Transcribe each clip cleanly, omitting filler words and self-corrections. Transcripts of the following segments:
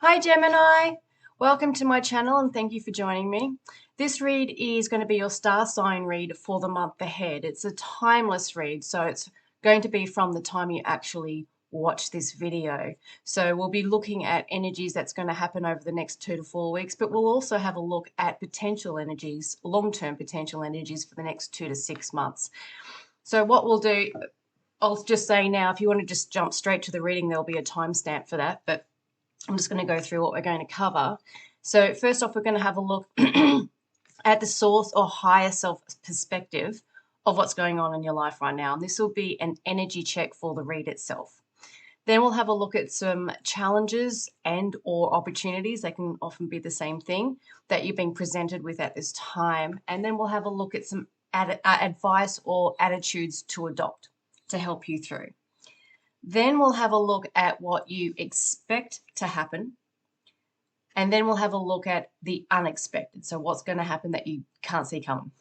Hi Gemini, welcome to my channel and thank you for joining me. This read is going to be your star sign read for the month ahead. It's a timeless read, so it's going to be from the time you actually watch this video. So we'll be looking at energies that's going to happen over the next 2 to 4 weeks, but we'll also have a look at potential energies, long-term potential energies for the next 2 to 6 months. So what we'll do, I'll just say now, if you want to just jump straight to the reading, there'll be a timestamp for that, but I'm just going to go through what we're going to cover. So first off, we're going to have a look at the source or higher self perspective of what's going on in your life right now. And this will be an energy check for the read itself. Then we'll have a look at some challenges and or opportunities. They can often be the same thing that you've been presented with at this time. And then we'll have a look at some advice or attitudes to adopt to help you through. Then we'll have a look at what you expect to happen. And then we'll have a look at the unexpected. So what's going to happen that you can't see coming.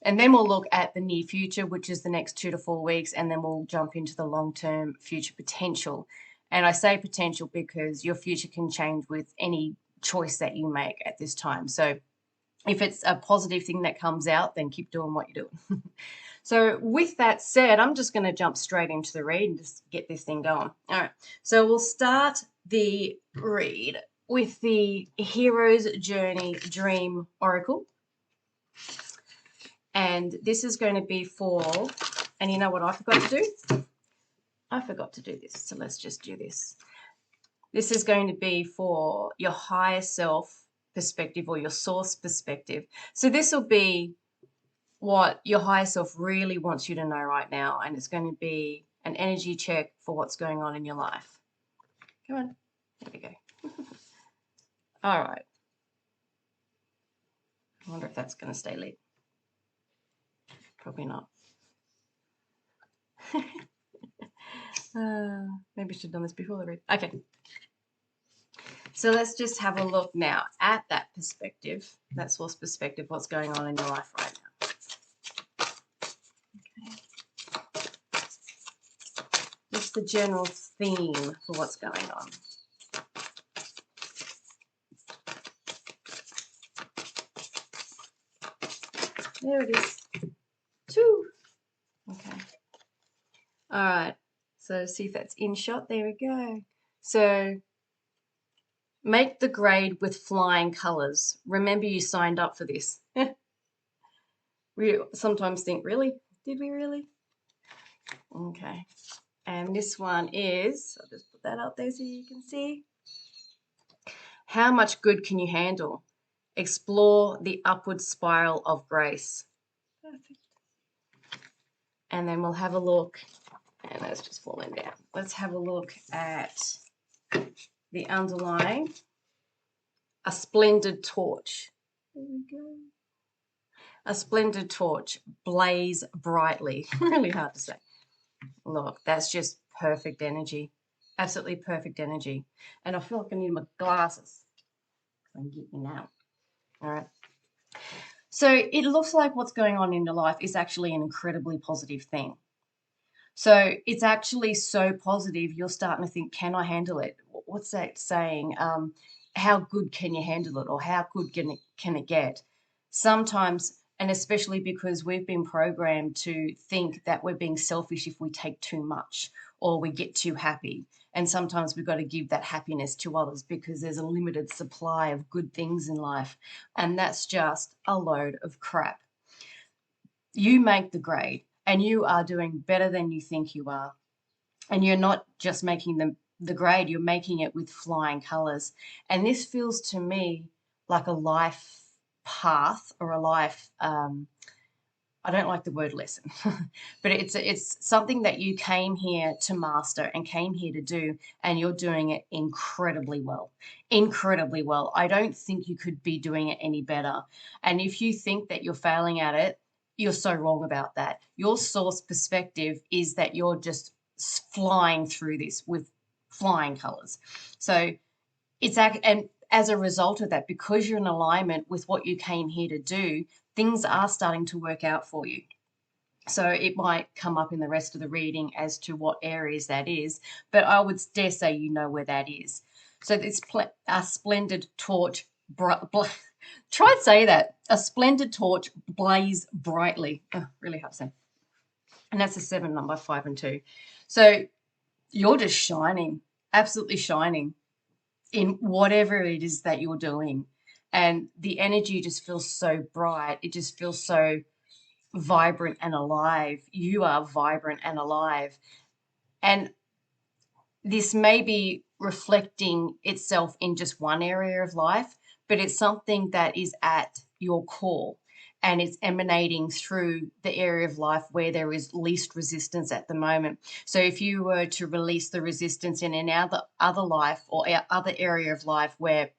And then we'll look at the near future, which is the next 2 to 4 weeks. And then we'll jump into the long-term future potential. And I say potential because your future can change with any choice that you make at this time. So if it's a positive thing that comes out, then keep doing what you're doing. So with that said, I'm just going to jump straight into the read and just get this thing going. All right, so we'll start the read with the Hero's Journey Dream Oracle. And this is going to be for, and you know what I forgot to do? I forgot to do this, so let's just do this. This is going to be for your higher self perspective or your source perspective. So this will be what your higher self really wants you to know right now, and it's going to be an energy check for what's going on in your life. Come on, there we go. All right. I wonder if that's going to stay lit. Probably not. Maybe I should have done this before the read. Okay. So let's just have a look now at that perspective, that source perspective, what's going on in your life right now. What's the general theme for what's going on? There it is. 2. Okay. All right. So see if that's in shot. There we go. So make the grade with flying colors. Remember you signed up for this. We sometimes think, really? Did we really? Okay. And this one is, I'll just put that up there so you can see. How much good can you handle? Explore the upward spiral of grace. Perfect. And then we'll have a look, and that's just falling down. Let's have a look at the underlying, a splendid torch. There we go. A splendid torch, blaze brightly. Really hard to say. Look, that's just perfect energy. Absolutely perfect energy. And I feel like I need my glasses. I can get you now. All right. So it looks like what's going on in your life is actually an incredibly positive thing. So it's actually so positive, you're starting to think, can I handle it? What's that saying? How good can you handle it? Or how good can it get? Sometimes, and especially because we've been programmed to think that we're being selfish if we take too much or we get too happy. And sometimes we've got to give that happiness to others because there's a limited supply of good things in life. And that's just a load of crap. You make the grade and you are doing better than you think you are. And you're not just making the grade, you're making it with flying colors. And this feels to me like a life path or a life, I don't like the word lesson, but it's something that you came here to master and came here to do, and you're doing it incredibly well. Incredibly well. I don't think you could be doing it any better. And if you think that you're failing at it, you're so wrong about that. Your source perspective is that you're just flying through this with flying colors. So and as a result of that, because you're in alignment with what you came here to do, things are starting to work out for you. So it might come up in the rest of the reading as to what areas that is, but I would dare say you know where that is. So it's a splendid torch. Try and say that. A splendid torch blaze brightly. Oh, really hard to say. And that's a 7 number, 5 and 2. So you're just shining, absolutely shining in whatever it is that you're doing. And the energy just feels so bright. It just feels so vibrant and alive. You are vibrant and alive. And this may be reflecting itself in just one area of life, but it's something that is at your core and it's emanating through the area of life where there is least resistance at the moment. So if you were to release the resistance in another other life or other area of life where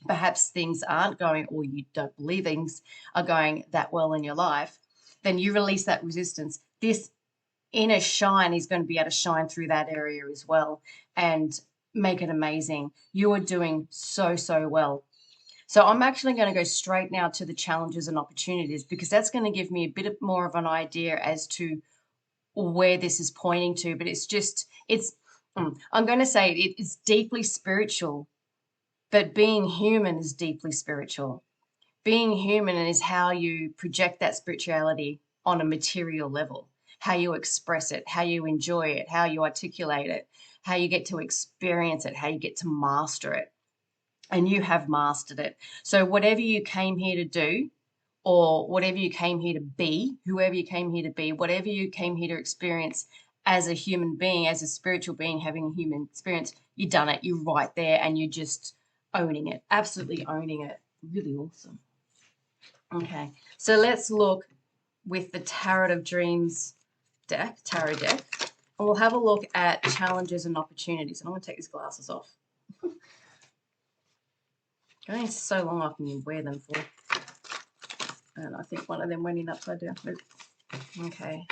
perhaps things aren't going, or you don't believe things are going that well in your life, then you release that resistance. This inner shine is going to be able to shine through that area as well and make it amazing. You are doing so, so well. So I'm actually going to go straight now to the challenges and opportunities, because that's going to give me a bit more of an idea as to where this is pointing to. But I'm going to say it's deeply spiritual, but being human is deeply spiritual. Being human is how you project that spirituality on a material level, how you express it, how you enjoy it, how you articulate it, how you get to experience it, how you get to master it. And you have mastered it. So whatever you came here to do, or whatever you came here to be, whoever you came here to be, whatever you came here to experience as a human being, as a spiritual being having a human experience, you've done it. You're right there and you're just owning it, absolutely owning it. Really awesome. Okay, so let's look with the Tarot of Dreams tarot deck, and we'll have a look at challenges and opportunities. And I'm going to take these glasses off. Going so long I can wear them for. And I think one of them went in upside down. Okay,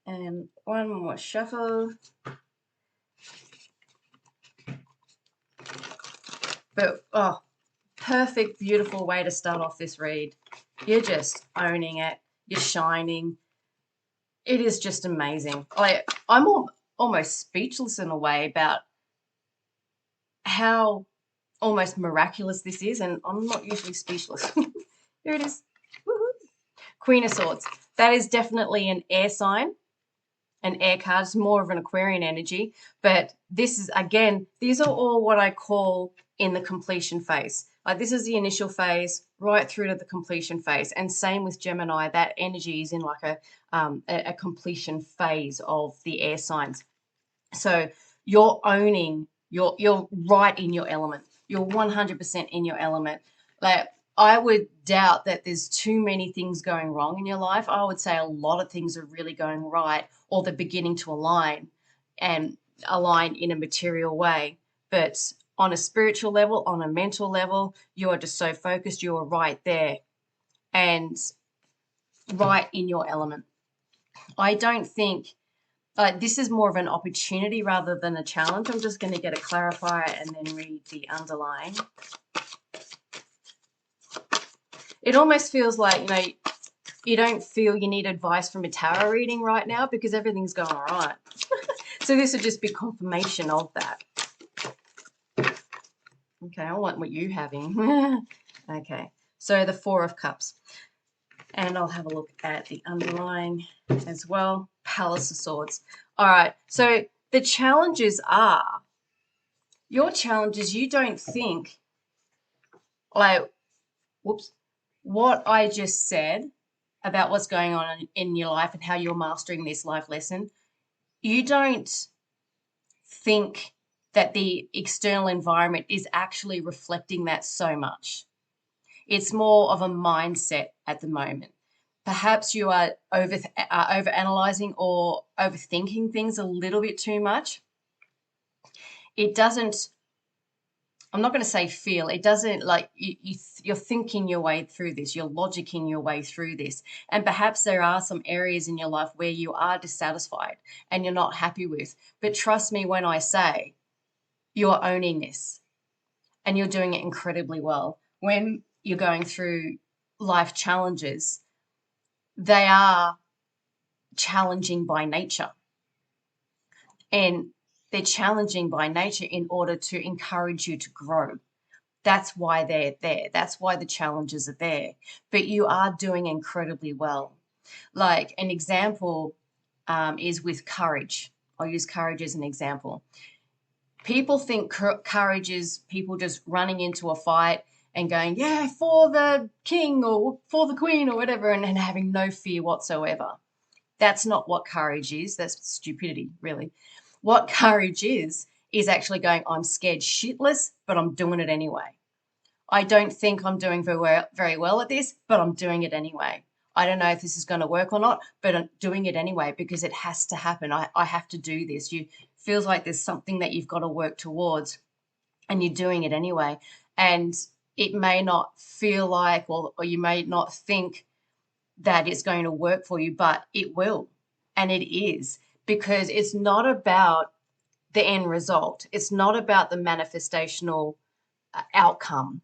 and one more shuffle. But, oh, perfect, beautiful way to start off this read. You're just owning it. You're shining. It is just amazing. I'm almost speechless in a way about how almost miraculous this is, and I'm not usually speechless. Here it is. Woohoo. Queen of Swords. That is definitely an air sign, an air card. It's more of an Aquarian energy, but this is, again, these are all what I call in the completion phase. Like, this is the initial phase right through to the completion phase, and same with Gemini. That energy is in like a completion phase of the air signs. So you're owning, you're right in your element. You're 100% in your element. Like, I would doubt that there's too many things going wrong in your life. I would say a lot of things are really going right, or they're beginning to align and align in a material way. But on a spiritual level, on a mental level, you are just so focused. You are right there and right in your element. I don't think this is more of an opportunity rather than a challenge. I'm just going to get a clarifier and then read the underlying. It almost feels like, you don't feel you need advice from a tarot reading right now because everything's going all right. So this would just be confirmation of that. Okay, I want what you're having. Okay, so the Four of Cups. And I'll have a look at the underlying as well. Palace of Swords. All right, so the challenges are, your challenges, you don't think, what I just said about what's going on in your life and how you're mastering this life lesson, you don't think that the external environment is actually reflecting that so much. It's more of a mindset at the moment. Perhaps you are overanalyzing or overthinking things a little bit too much. It doesn't, I'm not going to say feel, it doesn't, like, you're thinking your way through this, you're logicking your way through this. And perhaps there are some areas in your life where you are dissatisfied and you're not happy with. But trust me when I say you're owning this and you're doing it incredibly well. When you're going through life challenges, they are challenging by nature. And They're challenging by nature in order to encourage you to grow. That's why they're there. That's why the challenges are there. But you are doing incredibly well. Like an example is with courage. I'll use courage as an example. People think courage is people just running into a fight and going, yeah, for the king or for the queen or whatever, and having no fear whatsoever. That's not what courage is. That's stupidity, really. What courage is actually going, I'm scared shitless, but I'm doing it anyway. I don't think I'm doing very well at this, but I'm doing it anyway. I don't know if this is going to work or not, but I'm doing it anyway because it has to happen. I have to do this. You feels like there's something that you've got to work towards, and you're doing it anyway. And it may not feel like, or you may not think that it's going to work for you, but it will. And it is, because it's not about the end result. It's not about the manifestational outcome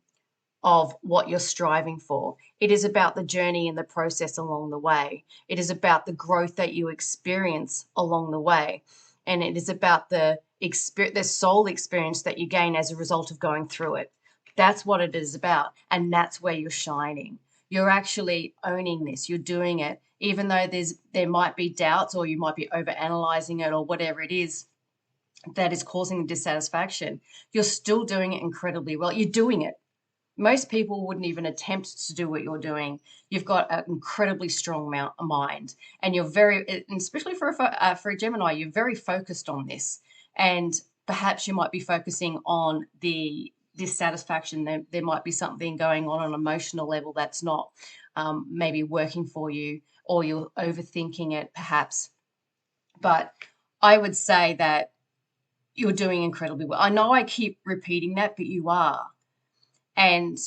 of what you're striving for. It is about the journey and the process along the way. It is about the growth that you experience along the way. And it is about the soul experience that you gain as a result of going through it. That's what it is about. And that's where you're shining. You're actually owning this. You're doing it. Even though there might be doubts, or you might be overanalyzing it, or whatever it is that is causing dissatisfaction, you're still doing it incredibly well. You're doing it. Most people wouldn't even attempt to do what you're doing. You've got an incredibly strong mind, and you're especially for a Gemini, you're very focused on this. And perhaps you might be focusing on the dissatisfaction. There might be something going on an emotional level that's not maybe working for you, or you're overthinking it perhaps. But I would say that you're doing incredibly well. I know I keep repeating that, but you are. And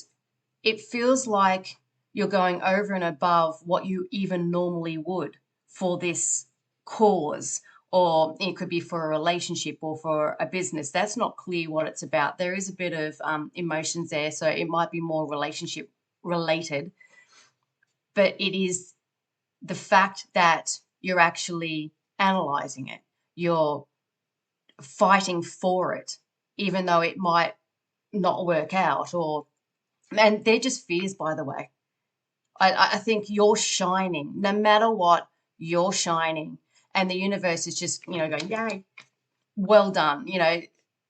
it feels like you're going over and above what you even normally would for this cause, or it could be for a relationship or for a business. That's not clear what it's about. There is a bit of emotions there, so it might be more relationship related. But it is the fact that you're actually analyzing it. You're fighting for it, even though it might not work out, and they're just fears, by the way. I think you're shining. No matter what, you're shining. And the universe is just, going, yay, well done.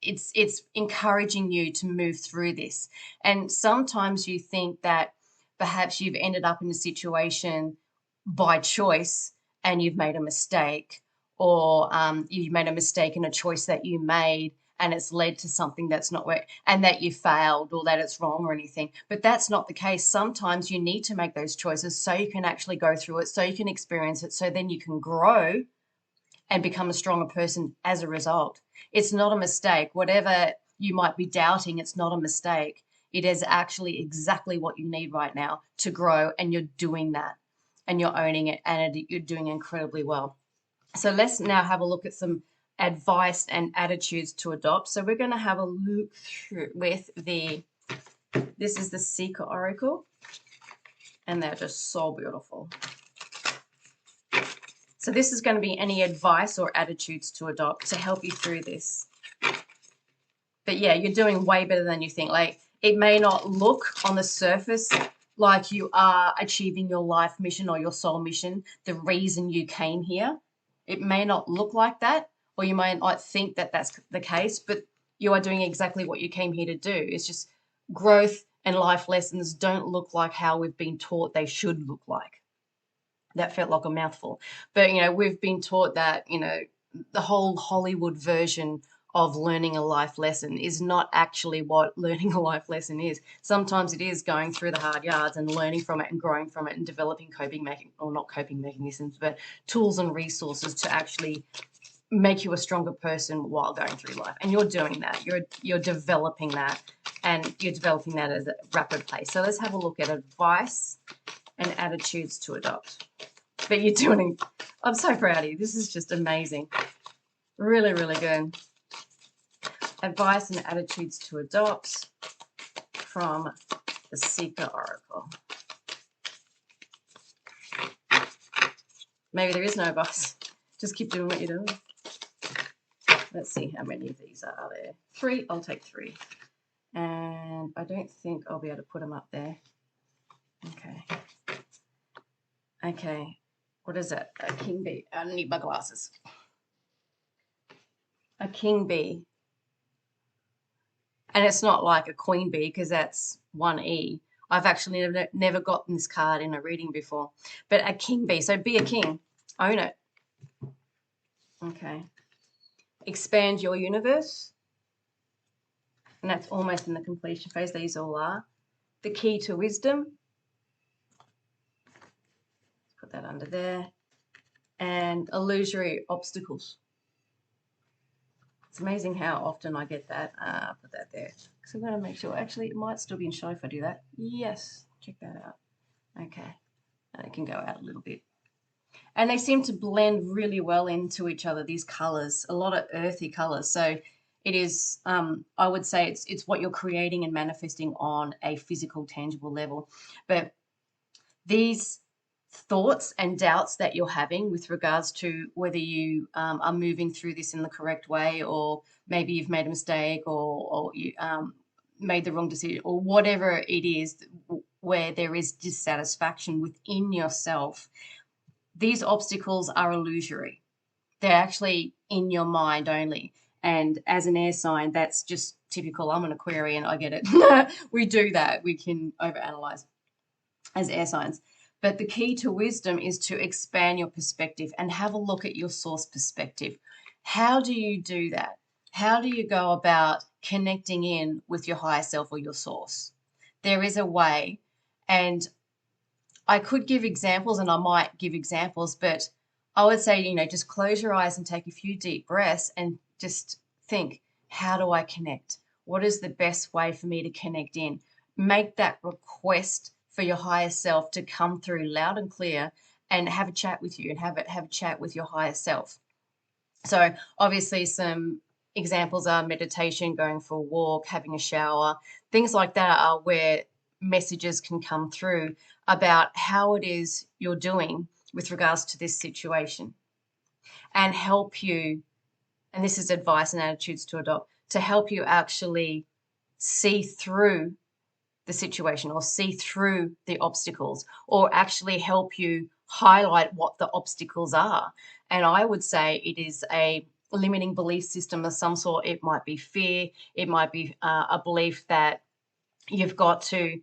It's encouraging you to move through this. And sometimes you think that perhaps you've ended up in a situation by choice and you've made a mistake, or you made a mistake in a choice that you made, and it's led to something that's not work, and that you failed, or that it's wrong or anything. But that's not the case. Sometimes you need to make those choices so you can actually go through it, so you can experience it, so then you can grow and become a stronger person as a result. It's not a mistake. Whatever you might be doubting, it's not a mistake. It is actually exactly what you need right now to grow, and you're doing that, and you're owning it, and you're doing incredibly well. So let's now have a look at some advice and attitudes to adopt. So we're going to have a look through with this is the Seeker Oracle, and they're just so beautiful. So this is going to be any advice or attitudes to adopt to help you through this. But yeah, you're doing way better than you think. Like, it may not look on the surface like you are achieving your life mission or your soul mission, the reason you came here. It may not look like that, or you might not think that that's the case, but you are doing exactly what you came here to do. It's just growth and life lessons don't look like how we've been taught they should look like. That felt like a mouthful. But, we've been taught that, the whole Hollywood version of learning a life lesson is not actually what learning a life lesson is. Sometimes it is going through the hard yards and learning from it and growing from it and developing not coping mechanisms, but tools and resources to actually make you a stronger person while going through life. And you're doing that. You're developing that, and you're developing that at a rapid pace. So let's have a look at advice and attitudes to adopt. But you're doing, I'm so proud of you. This is just amazing. Really, really good. Advice and attitudes to adopt from the Seeker Oracle. Maybe there is no advice. Just keep doing what you're doing. Let's see how many of these are there. 3. I'll take 3. And I don't think I'll be able to put them up there. Okay. Okay. What is it? A king bee. I need my glasses. A king bee. And it's not like a queen bee because that's 1E. I've actually never gotten this card in a reading before. But a king bee. So be a king. Own it. Okay. Expand your universe. And that's almost in the completion phase. These all are. The key to wisdom. Put that under there. And illusory obstacles. It's amazing how often I get that. Put that there. So I'm going to make sure. Actually, it might still be in show if I do that. Yes. Check that out. Okay. And it can go out a little bit. And they seem to blend really well into each other, these colors. A lot of earthy colors. So it is, I would say it's what you're creating and manifesting on a physical, tangible level. But these thoughts and doubts that you're having with regards to whether you are moving through this in the correct way, or maybe you've made a mistake, or you made the wrong decision, or whatever it is where there is dissatisfaction within yourself, these obstacles are illusory. They're actually in your mind only. And as an air sign, that's just typical. I'm an Aquarian, I get it. We do that. We can overanalyze as air signs. But the key to wisdom is to expand your perspective and have a look at your source perspective. How do you do that? How do you go about connecting in with your higher self or your source? There is a way, and I could give examples, and I might give examples, but I would say, just close your eyes and take a few deep breaths and just think, how do I connect? What is the best way for me to connect in? Make that request for your higher self to come through loud and clear and have a chat with you and have a chat with your higher self. So obviously some examples are meditation, going for a walk, having a shower, things like that are where messages can come through about how it is you're doing with regards to this situation, and help you, and this is advice and attitudes to adopt, to help you actually see through the situation or see through the obstacles, or actually help you highlight what the obstacles are. And I would say it is a limiting belief system of some sort. It might be fear. It might be a belief that you've got to,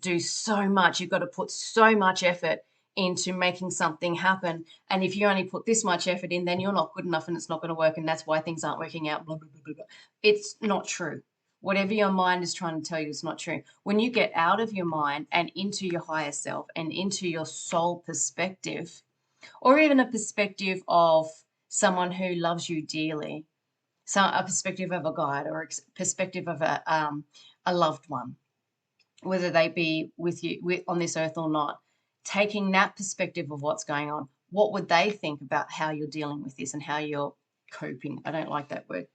do so much. You've got to put so much effort into making something happen. And if you only put this much effort in, then you're not good enough and it's not going to work. And that's why things aren't working out. Blah, blah, blah, blah, blah. It's not true. Whatever your mind is trying to tell you is not true. When you get out of your mind and into your higher self and into your soul perspective, or even a perspective of someone who loves you dearly, so a perspective of a guide or a perspective of a loved one, whether they be with you on this earth or not, taking that perspective of what's going on, what would they think about how you're dealing with this and how you're coping? I don't like that word.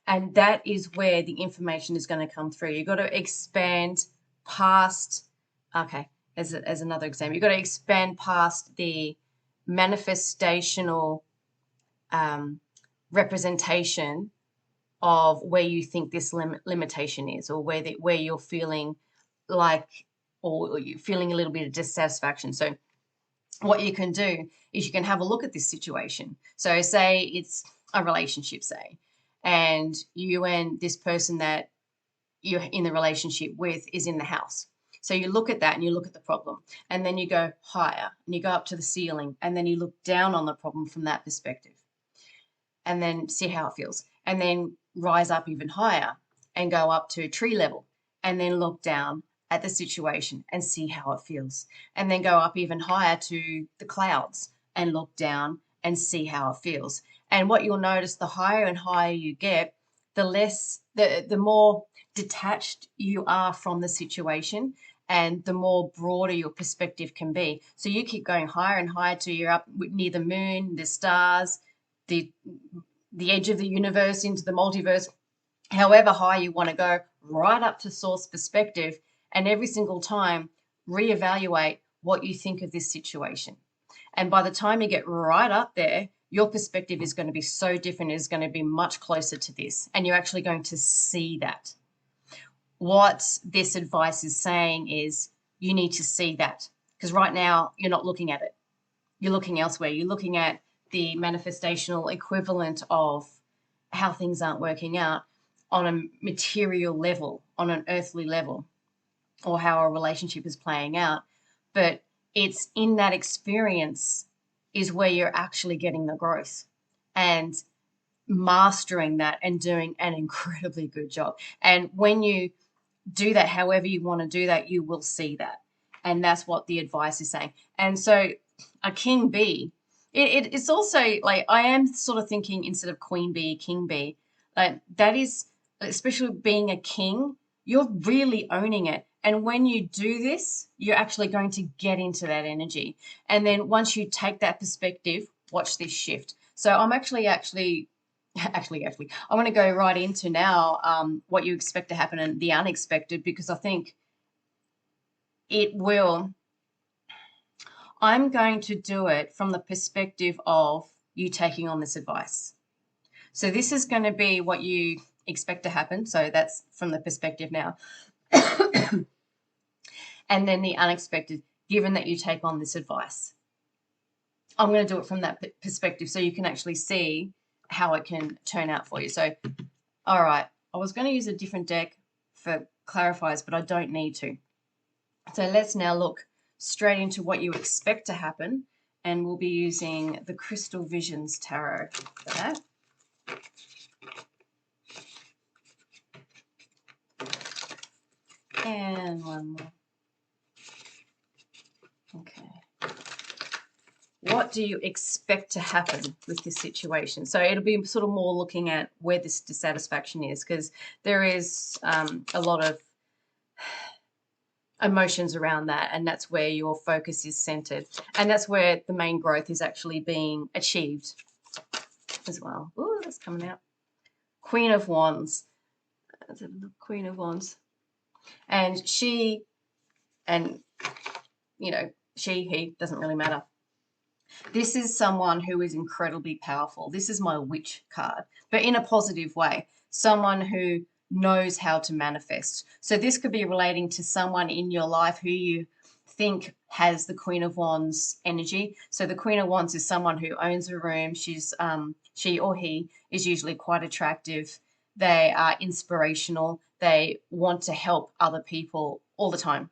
And that is where the information is going to come through. You've got to expand past, okay, as another example, you've got to expand past the manifestational representation of where you think this limitation is, or where you're feeling like, or you're feeling a little bit of dissatisfaction. So what you can do is you can have a look at this situation. So say it's a relationship, say, and you and this person that you're in the relationship with is in the house. So you look at that and you look at the problem, and then you go higher and you go up to the ceiling, and then you look down on the problem from that perspective, and then see how it feels, and then rise up even higher and go up to tree level, and then look down at the situation and see how it feels, and then go up even higher to the clouds and look down and see how it feels. And what you'll notice, the higher and higher you get, the more detached you are from the situation, and the more broader your perspective can be. So you keep going higher and higher till you're up near the moon, the stars, the edge of the universe, into the multiverse, however high you want to go, right up to source perspective. And every single time, reevaluate what you think of this situation. And by the time you get right up there, your perspective is going to be so different. It's going to be much closer to this, and you're actually going to see that. What this advice is saying is you need to see that, because right now you're not looking at it. You're looking elsewhere. You're looking at the manifestational equivalent of how things aren't working out on a material level, on an earthly level, or how a relationship is playing out. But it's in that experience is where you're actually getting the growth and mastering that and doing an incredibly good job. And when you do that, however you want to do that, you will see that. And that's what the advice is saying. And so a king bee, it's also like, I am sort of thinking instead of queen bee, king bee, that is, especially being a king, you're really owning it. And when you do this, you're actually going to get into that energy. And then once you take that perspective, watch this shift. So I'm actually, I want to go right into now what you expect to happen and the unexpected, because I think it will. I'm going to do it from the perspective of you taking on this advice. So this is going to be what you expect to happen. So that's from the perspective now. And then the unexpected, given that you take on this advice. I'm going to do it from that perspective so you can actually see how it can turn out for you. So, all right, I was going to use a different deck for clarifiers, but I don't need to. So let's now look straight into what you expect to happen, and we'll be using the Crystal Visions Tarot for that. And one more. Okay. What do you expect to happen with this situation? So it'll be sort of more looking at where this dissatisfaction is, because there is a lot of emotions around that, and that's where your focus is centered, and that's where the main growth is actually being achieved as well. Oh, that's coming out. Queen of Wands. That's a Queen of Wands. And she, and you know, she, he, doesn't really matter. This is someone who is incredibly powerful. This is my witch card, but in a positive way. Someone who knows how to manifest. So this could be relating to someone in your life who you think has the Queen of Wands energy. So the Queen of Wands is someone who owns a room. She's she or he is usually quite attractive. They are inspirational. They want to help other people all the time.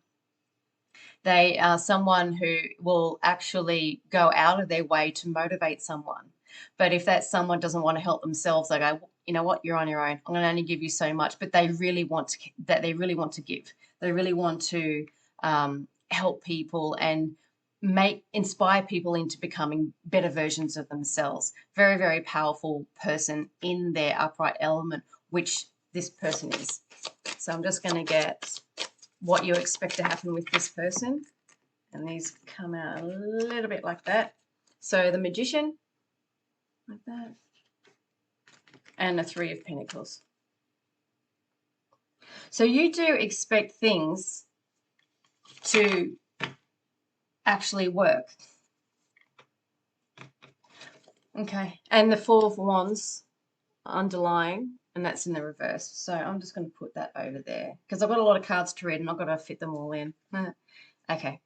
They are someone who will actually go out of their way to motivate someone. But if that someone doesn't want to help themselves, they go, you know what, you're on your own. I'm going to only give you so much. But they really want to, they really want to give. They really want to help people and inspire people into becoming better versions of themselves. Very, very powerful person in their upright element, which this person is. So I'm just going to get what you expect to happen with this person. And these come out a little bit like that. So the Magician, like that. And the Three of Pentacles. So you do expect things to actually work. Okay. And the Four of Wands underlying, and that's in the reverse. So I'm just going to put that over there because I've got a lot of cards to read and I've got to fit them all in. Okay.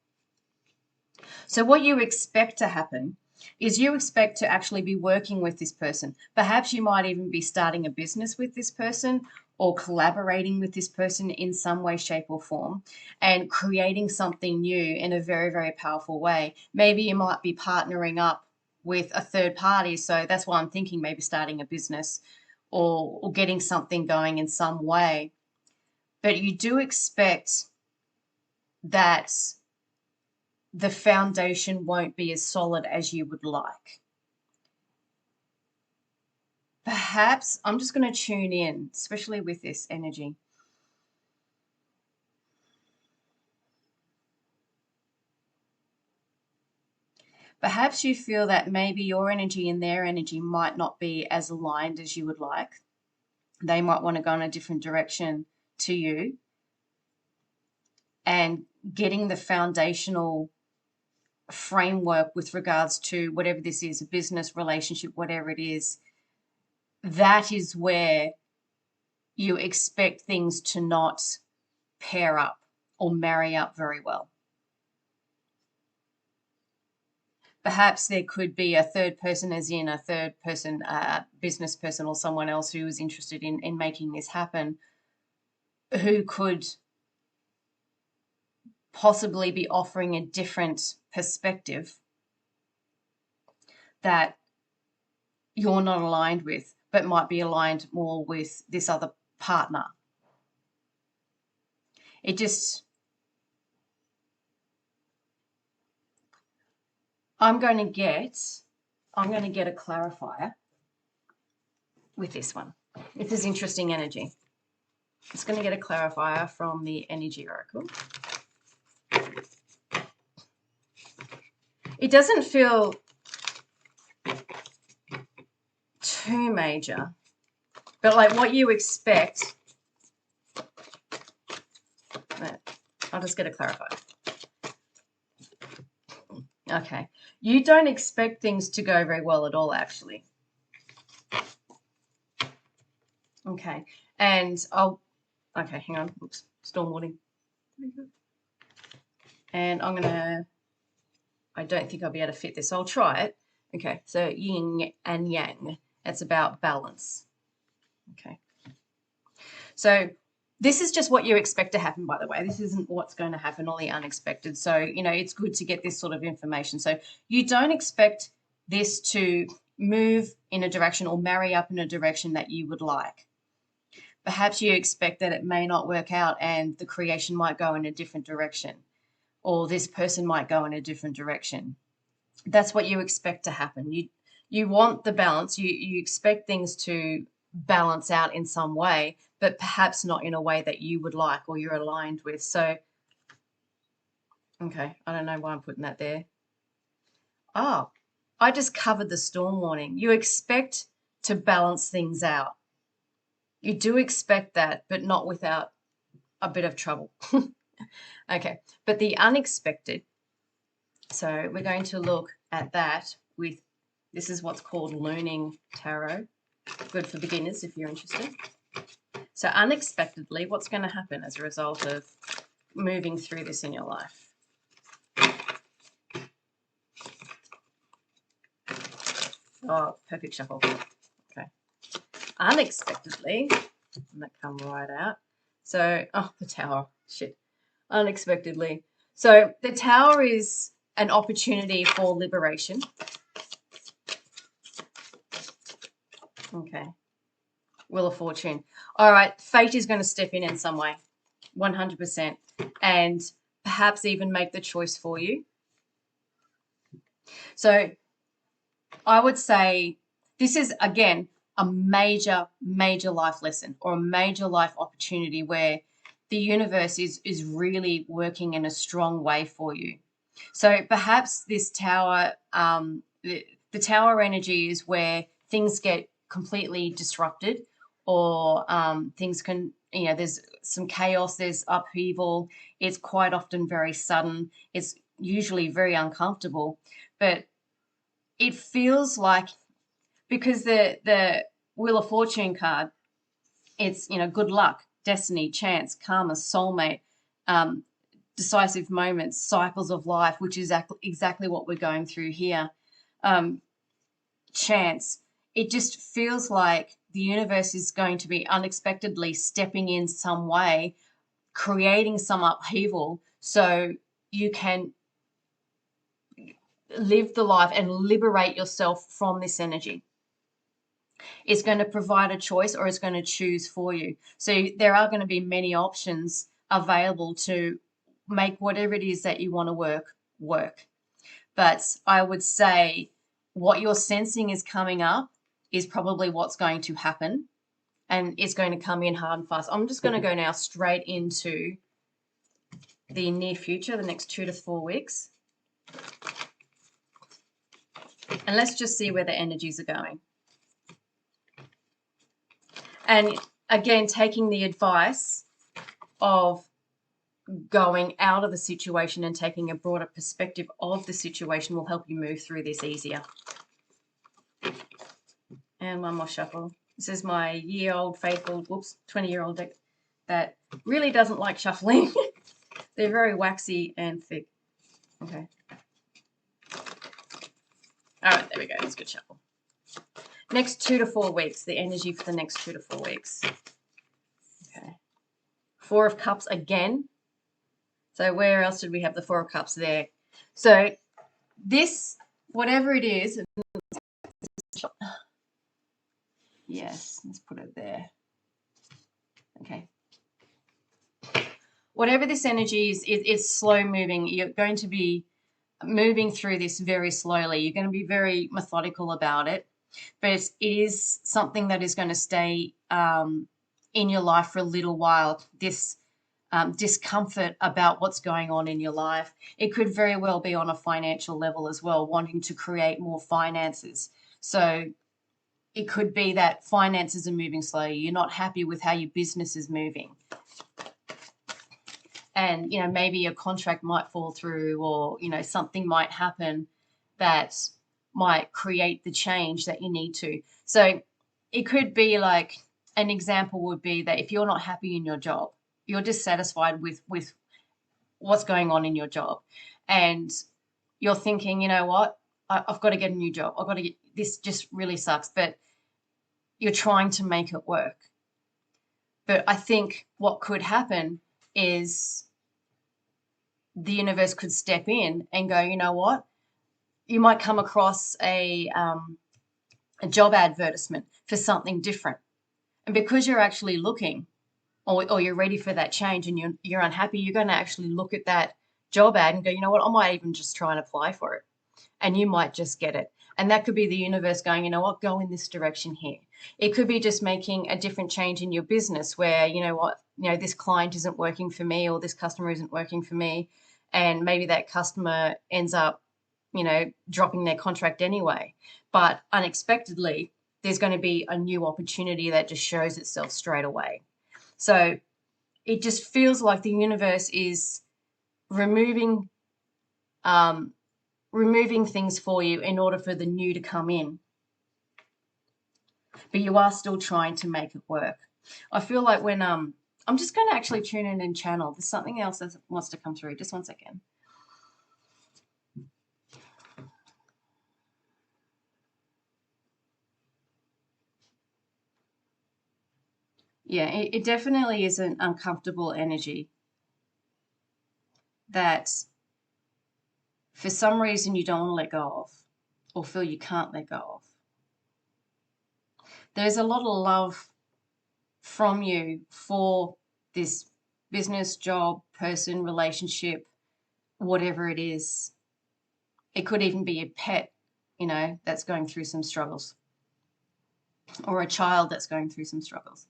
So what you expect to happen is you expect to actually be working with this person. Perhaps you might even be starting a business with this person or collaborating with this person in some way, shape, or form and creating something new in a very, very powerful way. Maybe you might be partnering up with a third party. So that's why I'm thinking maybe starting a business or getting something going in some way. But you do expect that the foundation won't be as solid as you would like. Perhaps I'm just going to tune in, especially with this energy. Perhaps you feel that maybe your energy and their energy might not be as aligned as you would like. They might want to go in a different direction to you. And getting the foundational framework with regards to whatever this is, a business relationship, whatever it is, that is where you expect things to not pair up or marry up very well. Perhaps there could be a third person, as in a third person, business person or someone else who is interested in making this happen, who could possibly be offering a different perspective that you're not aligned with, but might be aligned more with this other partner. It just, I'm going to get a clarifier with this one. This is interesting energy. It's going to get a clarifier from the Energy Oracle. It doesn't feel too major, but like what you expect. I'll just get a clarifier. Okay. You don't expect things to go very well at all, actually. Okay. And okay, hang on. Oops. Storm warning. And I don't think I'll be able to fit this. I'll try it. Okay. So yin and yang. It's about balance. Okay. So this is just what you expect to happen, by the way. This isn't what's going to happen or the unexpected. So, it's good to get this sort of information. So you don't expect this to move in a direction or marry up in a direction that you would like. Perhaps you expect that it may not work out and the creation might go in a different direction, or this person might go in a different direction. That's what you expect to happen. You want the balance. You expect things to balance out in some way, but perhaps not in a way that you would like or you're aligned with. So, okay, I don't know why I'm putting that there. Oh, I just covered the storm warning. You expect to balance things out. You do expect that, but not without a bit of trouble. Okay, but the unexpected, so we're going to look at that with, this is what's called Louning Tarot. Good for beginners if you're interested. So unexpectedly, what's going to happen as a result of moving through this in your life? Oh, perfect shuffle. Okay. Unexpectedly, and that come right out. So, oh, the Tower. Shit. Unexpectedly. So the Tower is an opportunity for liberation. Okay. Wheel of Fortune. All right. Fate is going to step in some way. 100%. And perhaps even make the choice for you. So I would say this is, again, a major, major life lesson or a major life opportunity where the universe is really working in a strong way for you. So perhaps this Tower, the Tower energy is where things get completely disrupted, or things can, there's some chaos, there's upheaval. It's quite often very sudden. It's usually very uncomfortable, but it feels like, because the Wheel of Fortune card, it's, good luck, destiny, chance, karma, soulmate, decisive moments, cycles of life, which is exactly what we're going through here. Chance. It just feels like the universe is going to be unexpectedly stepping in some way, creating some upheaval so you can live the life and liberate yourself from this energy. It's going to provide a choice, or it's going to choose for you. So there are going to be many options available to make whatever it is that you want to work. But I would say what you're sensing is coming up is probably what's going to happen, and it's going to come in hard and fast. I'm just going to go now straight into the near future, the next 2 to 4 weeks. And let's just see where the energies are going. And again, taking the advice of going out of the situation and taking a broader perspective of the situation will help you move through this easier. And one more shuffle. This is my year-old faithful, 20-year-old deck that really doesn't like shuffling. They're very waxy and thick. Okay. All right, there we go. That's a good shuffle. Next 2 to 4 weeks, the energy for the next 2 to 4 weeks. Okay. 4 of Cups again. So where else did we have the 4 of Cups there? So this, whatever it is, yes, let's put it there. Okay. Whatever this energy is, it's slow moving. You're going to be moving through this very slowly. You're going to be very methodical about it, but it is something that is going to stay in your life for a little while. This discomfort about what's going on in your life. It could very well be on a financial level as well, wanting to create more finances. So it could be that finances are moving slowly. You're not happy with how your business is moving. And, you know, maybe your contract might fall through, or, you know, something might happen that might create the change that you need to. So it could be like, an example would be that if you're not happy in your job, you're dissatisfied with what's going on in your job, and you're thinking, you know what, I've got to get a new job. I've got to get, this just really sucks, but you're trying to make it work. But I think what could happen is the universe could step in and go, you know what, you might come across a job advertisement for something different. And because you're actually looking, or you're ready for that change and you're unhappy, you're going to actually look at that job ad and go, you know what, I might even just try and apply for it. And you might just get it. And that could be the universe going, you know what, go in this direction here. It could be just making a different change in your business where, you know what, you know, this client isn't working for me, or this customer isn't working for me. And maybe that customer ends up, you know, dropping their contract anyway. But unexpectedly, there's going to be a new opportunity that just shows itself straight away. So it just feels like the universe is removing things for you in order for the new to come in. But you are still trying to make it work. I feel like when I'm just going to actually tune in and channel. There's something else that wants to come through. Just one second. Yeah, it definitely is an uncomfortable energy that for some reason you don't want to let go of, or feel you can't let go of. There's a lot of love from you for this business, job, person, relationship, whatever it is. It could even be a pet, you know, that's going through some struggles, or a child that's going through some struggles.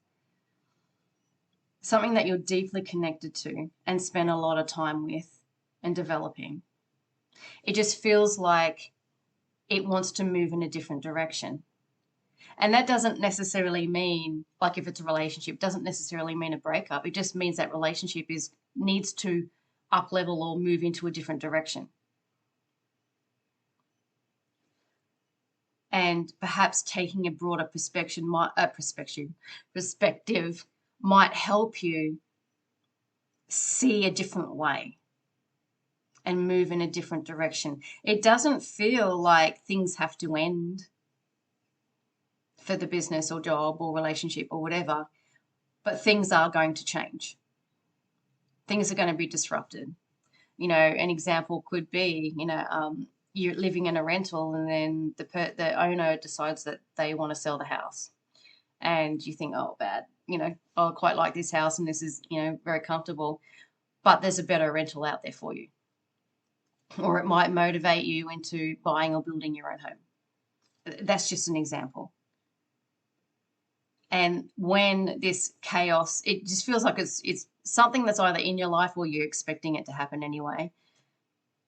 Something that you're deeply connected to and spend a lot of time with and developing. It just feels like it wants to move in a different direction. And that doesn't necessarily mean, like if it's a relationship, doesn't necessarily mean a breakup. It just means that relationship needs to up level or move into a different direction. And perhaps taking a broader perspective might help you see a different way and move in a different direction. It doesn't feel like things have to end for the business or job or relationship or whatever, but things are going to change. Things are going to be disrupted. You know, an example could be, you know, you're living in a rental, and then the owner decides that they want to sell the house, and you think, oh, bad, you know, I quite like this house and this is, you know, very comfortable, but there's a better rental out there for you. Or it might motivate you into buying or building your own home. That's just an example. And when this chaos, it just feels like it's something that's either in your life or you're expecting it to happen anyway.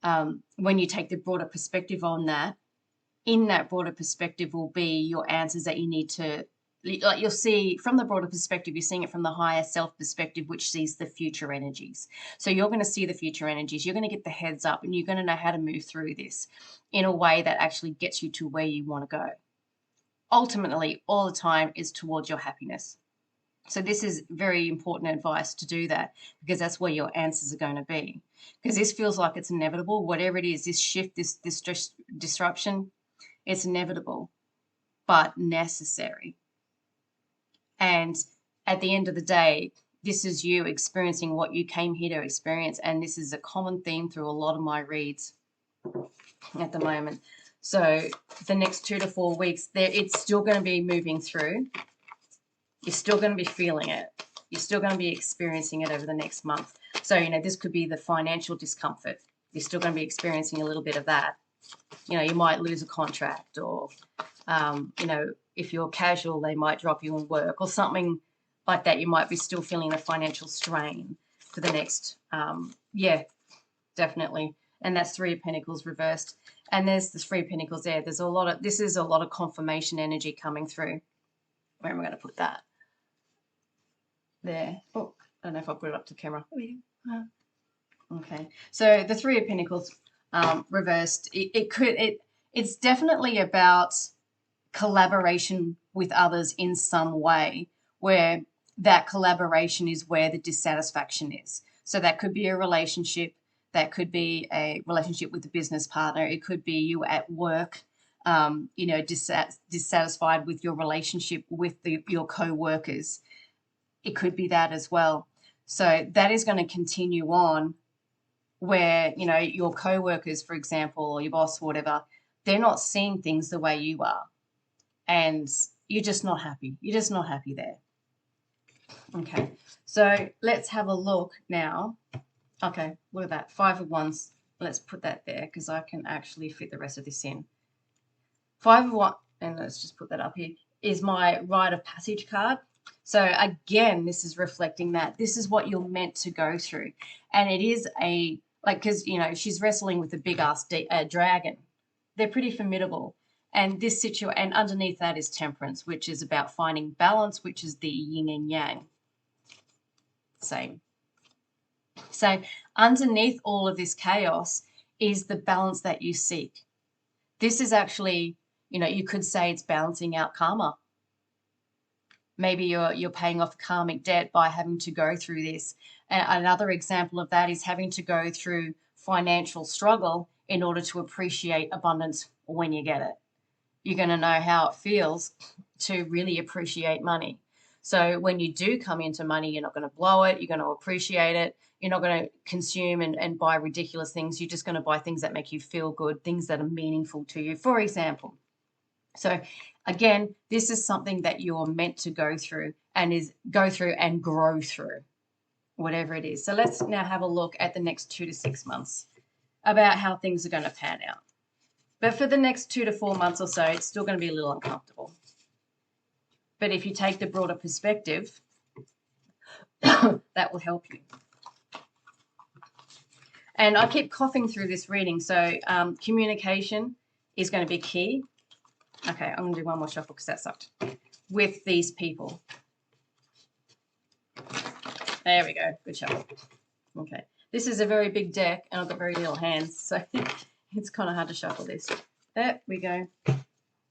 When you take the broader perspective on that, in that broader perspective will be your answers that you need to like you'll see from the broader perspective, you're seeing it from the higher self perspective, which sees the future energies. So you're going to see the future energies. You're going to get the heads up, and you're going to know how to move through this in a way that actually gets you to where you want to go. Ultimately, all the time is towards your happiness. So this is very important advice to do that, because that's where your answers are going to be. Because this feels like it's inevitable. Whatever it is, this shift, this disruption, it's inevitable, but necessary. And at the end of the day, this is you experiencing what you came here to experience. And this is a common theme through a lot of my reads at the moment. So the next 2 to 4 weeks, it's still going to be moving through. You're still going to be feeling it. You're still going to be experiencing it over the next month. So, this could be the financial discomfort. You're still going to be experiencing a little bit of that. You might lose a contract, or, if you're casual, they might drop you in work or something like that. You might be still feeling a financial strain for the next, definitely. And that's 3 of Pentacles reversed. And there's the 3 of Pentacles there. This is a lot of confirmation energy coming through. Where am I going to put that? There. Oh, I don't know if I'll put it up to camera. Okay. So the 3 of Pentacles reversed. It's definitely about collaboration with others in some way, where that collaboration is where the dissatisfaction is. So that could be a relationship. That could be a relationship with a business partner. It could be you at work, dissatisfied with your relationship with your co-workers. It could be that as well. So that is going to continue on, where, your co-workers, for example, or your boss, or whatever, they're not seeing things the way you are. And you're just not happy. You're just not happy there. Okay. So let's have a look now. Okay, look at that. 5 of Wands. Let's put that there, because I can actually fit the rest of this in. 5 of Wands, and let's just put that up here, is my Rite of Passage card. So again, this is reflecting that this is what you're meant to go through. And it is because, she's wrestling with a big ass dragon. They're pretty formidable. And and underneath that is Temperance, which is about finding balance, which is the yin and yang. Same. So underneath all of this chaos is the balance that you seek. This is actually, you could say it's balancing out karma. Maybe you're paying off karmic debt by having to go through this. Another example of that is having to go through financial struggle in order to appreciate abundance when you get it. You're going to know how it feels to really appreciate money. So when you do come into money, you're not going to blow it. You're going to appreciate it. You're not going to consume and buy ridiculous things. You're just going to buy things that make you feel good, things that are meaningful to you, for example. So again, this is something that you're meant to go through and grow through, whatever it is. So let's now have a look at the next 2 to 6 months about how things are going to pan out. But for the next 2 to 4 months or so, it's still going to be a little uncomfortable. But if you take the broader perspective, that will help you. And I keep coughing through this reading, so communication is going to be key. Okay, I'm going to do one more shuffle because that sucked. With these people. There we go. Good shuffle. Okay. This is a very big deck, and I've got very little hands, so it's kind of hard to shuffle this. There we go.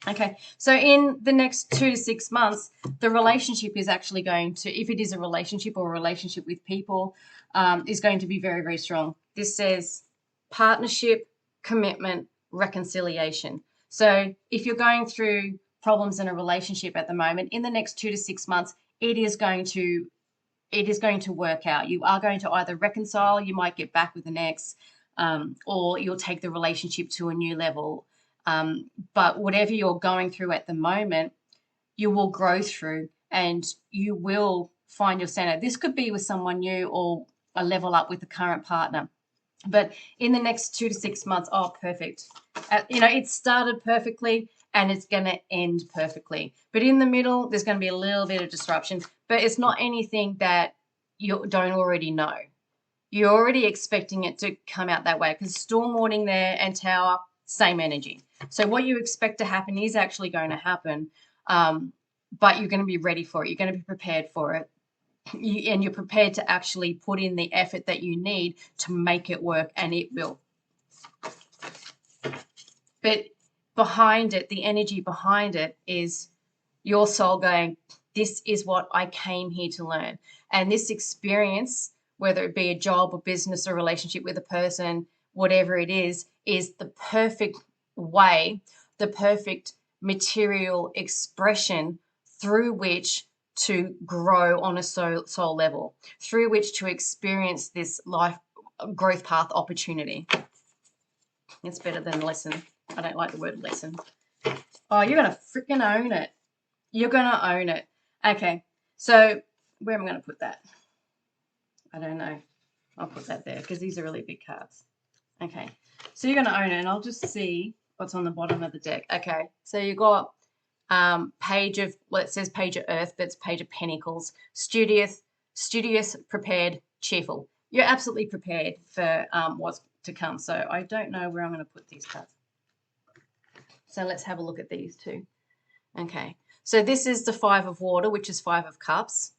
Okay, so in the next 2 to 6 months, the relationship is actually going to, if it is a relationship or a relationship with people, is going to be very, very strong. This says partnership, commitment, reconciliation. So if you're going through problems in a relationship at the moment, in the next 2 to 6 months, it is going to work out. You are going to either reconcile, you might get back with an ex, or you'll take the relationship to a new level. But whatever you're going through at the moment, you will grow through and you will find your center. This could be with someone new or a level up with the current partner. But in the next 2 to 6 months, oh, perfect. It started perfectly and it's going to end perfectly. But in the middle, there's going to be a little bit of disruption. But it's not anything that you don't already know. You're already expecting it to come out that way, because storm warning there and tower, same energy. So what you expect to happen is actually going to happen. but you're going to be ready for it. You're going to be prepared for it. And you're prepared to actually put in the effort that you need to make it work, and it will. But behind it, the energy behind it is your soul going, this is what I came here to learn. And this experience, whether it be a job or business or relationship with a person, whatever it is the perfect way, the perfect material expression through which to grow on a soul level, through which to experience this life growth path opportunity. It's better than lesson. I don't like the word lesson. Oh, you're going to freaking own it. You're going to own it. Okay, so where am I going to put that? I don't know. I'll put that there because these are really big cards. Okay, so you're going to own it, and I'll just see what's on the bottom of the deck. Okay, so you got page of, well, it says page of earth, but it's page of pentacles. Studious, prepared, cheerful. You're absolutely prepared for what's to come. So I don't know where I'm going to put these cards. So let's have a look at these two. Okay, so this is the Five of Water, which is Five of Cups.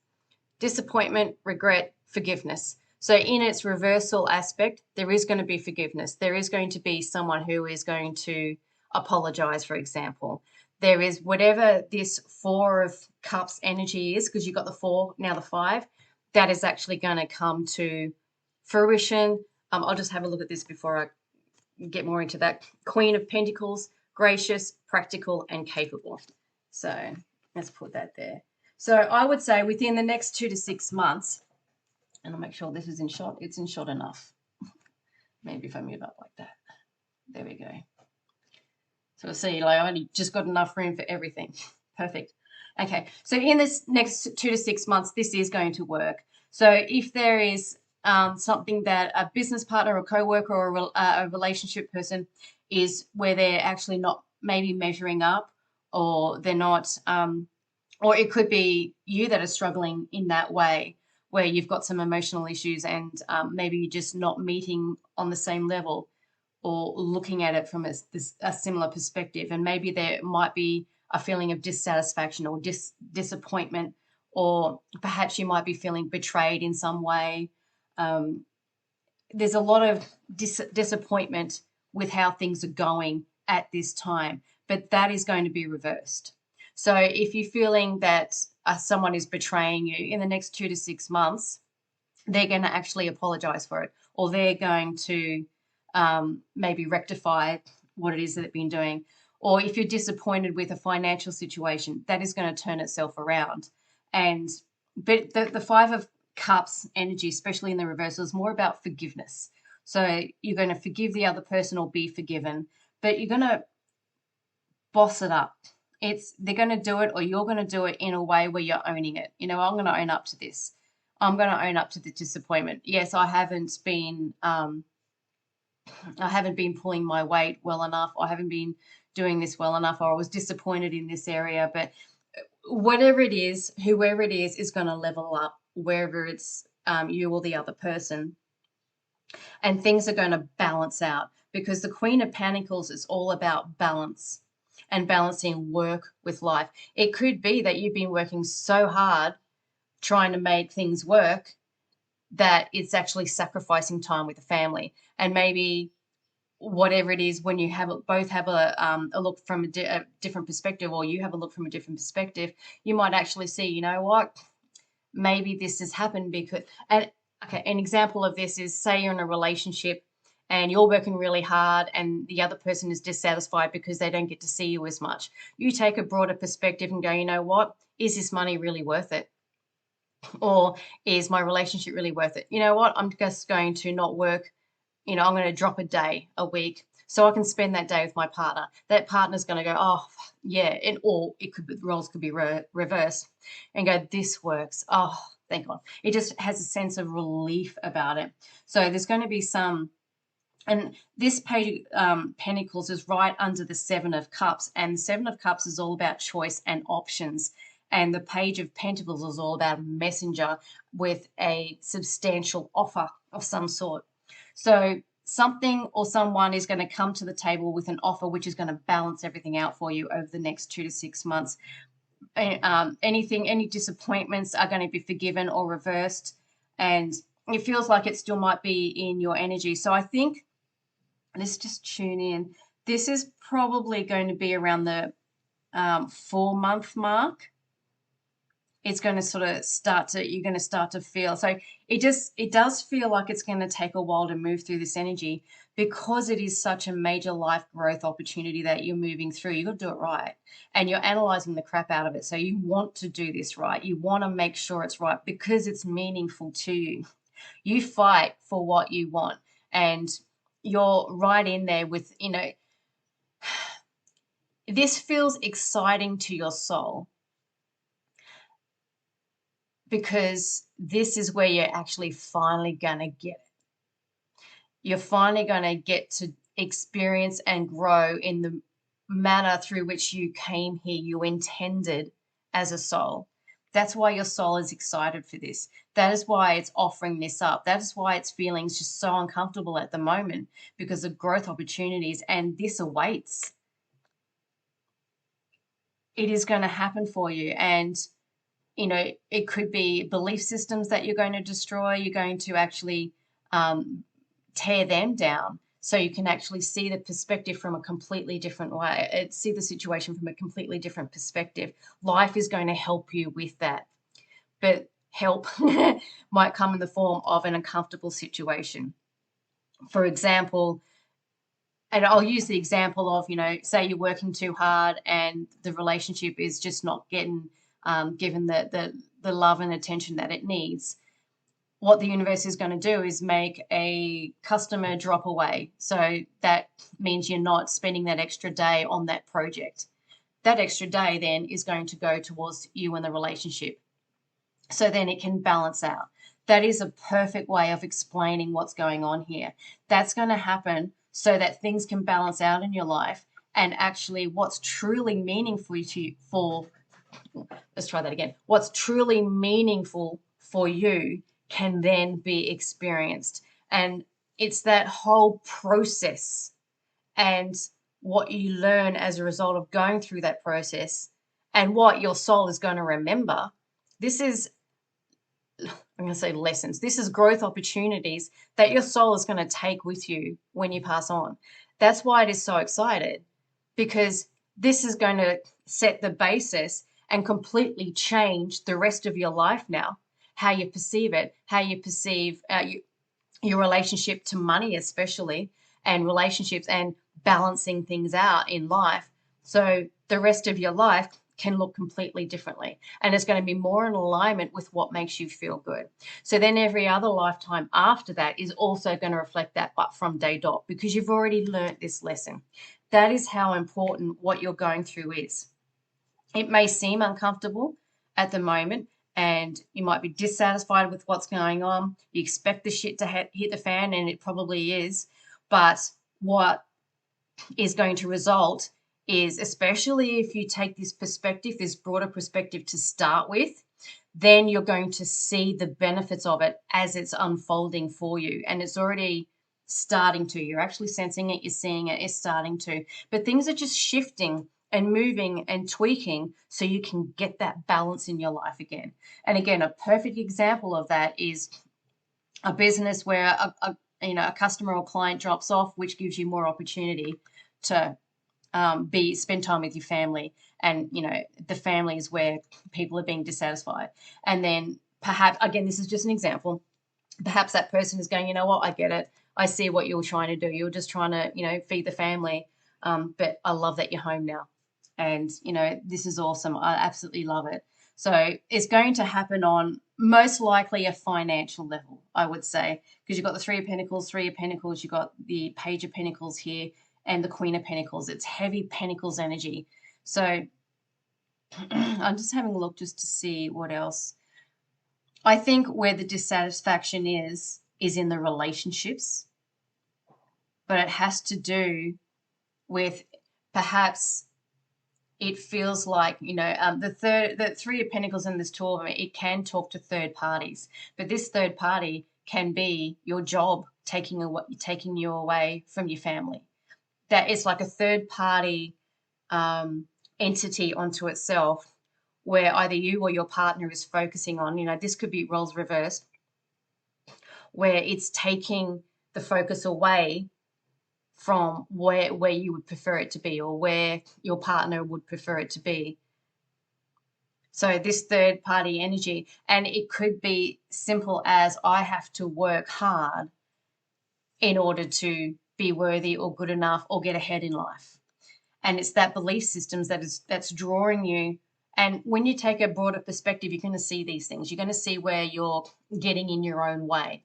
Disappointment, regret, forgiveness. So in its reversal aspect, there is going to be forgiveness. There is going to be someone who is going to apologize, for example. There is whatever this Four of Cups energy is, because you've got the four, now the five, that is actually going to come to fruition. I'll just have a look at this before I get more into that. Queen of Pentacles, gracious, practical, and capable. So let's put that there. So I would say within the next 2 to 6 months, and I'll make sure this is in shot. It's in shot enough. Maybe if I move up like that. There we go. So see, like I only just got enough room for everything. Perfect. Okay, so in this next 2 to 6 months, this is going to work. So if there is something that a business partner or co-worker or a relationship person is where they're actually not maybe measuring up, or they're not, or it could be you that are struggling in that way, where you've got some emotional issues and maybe you're just not meeting on the same level or looking at it from a similar perspective. And maybe there might be a feeling of dissatisfaction or disappointment, or perhaps you might be feeling betrayed in some way. There's a lot of disappointment with how things are going at this time, but that is going to be reversed. So if you're feeling that someone is betraying you in the next 2 to 6 months, they're going to actually apologize for it, or they're going to maybe rectify what it is that they've been doing. Or if you're disappointed with a financial situation, that is going to turn itself around. But the Five of Cups energy, especially in the reversal, is more about forgiveness. So you're going to forgive the other person or be forgiven, but you're going to boss it up. They're going to do it, or you're going to do it in a way where you're owning it. You know, I'm going to own up to this. I'm going to own up to the disappointment. Yes, I haven't been pulling my weight well enough. I haven't been doing this well enough, or I was disappointed in this area. But whatever it is, whoever it is going to level up, wherever it's you or the other person. And things are going to balance out, because the Queen of Pentacles is all about balance and balancing work with life. It could be that you've been working so hard trying to make things work that it's actually sacrificing time with the family. And maybe whatever it is, when you both have a look from a different perspective, or you have a look from a different perspective, you might actually see, you know what, maybe this has happened because, and okay, an example of this is, say you're in a relationship and you're working really hard and the other person is dissatisfied because they don't get to see you as much. You take a broader perspective and go, you know what, is this money really worth it? Or is my relationship really worth it? You know what, I'm just going to not work. You know, I'm going to drop a day a week so I can spend that day with my partner. That partner's going to go, oh, yeah, or it could be, the roles could be reversed, and go, this works. Oh, thank God. It just has a sense of relief about it. So there's going to be some, and this page Pentacles is right under the Seven of Cups, and the Seven of Cups is all about choice and options. And the Page of Pentacles is all about a messenger with a substantial offer of some sort. So something or someone is going to come to the table with an offer which is going to balance everything out for you over the next 2 to 6 months. any disappointments are going to be forgiven or reversed, and it feels like it still might be in your energy. So I think, let's just tune in. This is probably going to be around the 4-month mark. It's going to sort of you're going to start to feel. So it does feel like it's going to take a while to move through this energy, because it is such a major life growth opportunity that you're moving through. You've got to do it right. And you're analyzing the crap out of it. So you want to do this right. You want to make sure it's right because it's meaningful to you. You fight for what you want. And you're right in there with, this feels exciting to your soul, because this is where you're actually finally going to get it. You're finally going to get to experience and grow in the manner through which you came here, you intended as a soul. That's why your soul is excited for this. That is why it's offering this up. That is why it's feeling just so uncomfortable at the moment, because of growth opportunities, and this awaits. It is going to happen for you. And it could be belief systems that you're going to destroy. You're going to actually tear them down, so you can actually see the perspective from a completely different way, see the situation from a completely different perspective. Life is going to help you with that. But help might come in the form of an uncomfortable situation. For example, and I'll use the example of, say you're working too hard and the relationship is just not getting given the love and attention that it needs. What the universe is going to do is make a customer drop away. So that means you're not spending that extra day on that project. That extra day then is going to go towards you and the relationship. So then it can balance out. That is a perfect way of explaining what's going on here. That's going to happen so that things can balance out in your life, and actually what's truly meaningful what's truly meaningful for you can then be experienced. And it's that whole process and what you learn as a result of going through that process, and what your soul is going to remember. This is, I'm going to say lessons. This is growth opportunities that your soul is going to take with you when you pass on. That's why it is so excited, because this is going to set the basis and completely change the rest of your life now. How you perceive it, how you perceive your relationship to money, especially, and relationships, and balancing things out in life. So the rest of your life can look completely differently, and it's going to be more in alignment with what makes you feel good. So then every other lifetime after that is also going to reflect that, but from day dot, because you've already learnt this lesson. That is how important what you're going through is. It may seem uncomfortable at the moment, and you might be dissatisfied with what's going on. You expect the shit to hit the fan, and it probably is. But what is going to result is, especially if you take this perspective, this broader perspective to start with, then you're going to see the benefits of it as it's unfolding for you. And it's already starting to. You're actually sensing it, you're seeing it, it's starting to. But things are just shifting and moving and tweaking so you can get that balance in your life again. And again, a perfect example of that is a business where a customer or client drops off, which gives you more opportunity to spend time with your family. And the family is where people are being dissatisfied. And then perhaps, again, this is just an example, perhaps that person is going, you know what, I get it, I see what you're trying to do, you're just trying to feed the family, but I love that you're home now, and this is awesome, I absolutely love it. So it's going to happen on most likely a financial level, I would say, because you've got the Three of Pentacles, you've got the Page of Pentacles here, and the Queen of Pentacles. It's heavy Pentacles energy. So I'm just having a look just to see what else. I think where the dissatisfaction is in the relationships, but it has to do with perhaps it feels like, the Three of Pentacles and this Two of them, it can talk to third parties, but this third party can be your job taking you away from your family. That it's like a third party entity onto itself, where either you or your partner is focusing on, this could be roles reversed, where it's taking the focus away from where you would prefer it to be, or where your partner would prefer it to be. So this third party energy, and it could be simple as I have to work hard in order to be worthy or good enough or get ahead in life. And it's that belief systems that's drawing you. And when you take a broader perspective, you're going to see these things. You're going to see where you're getting in your own way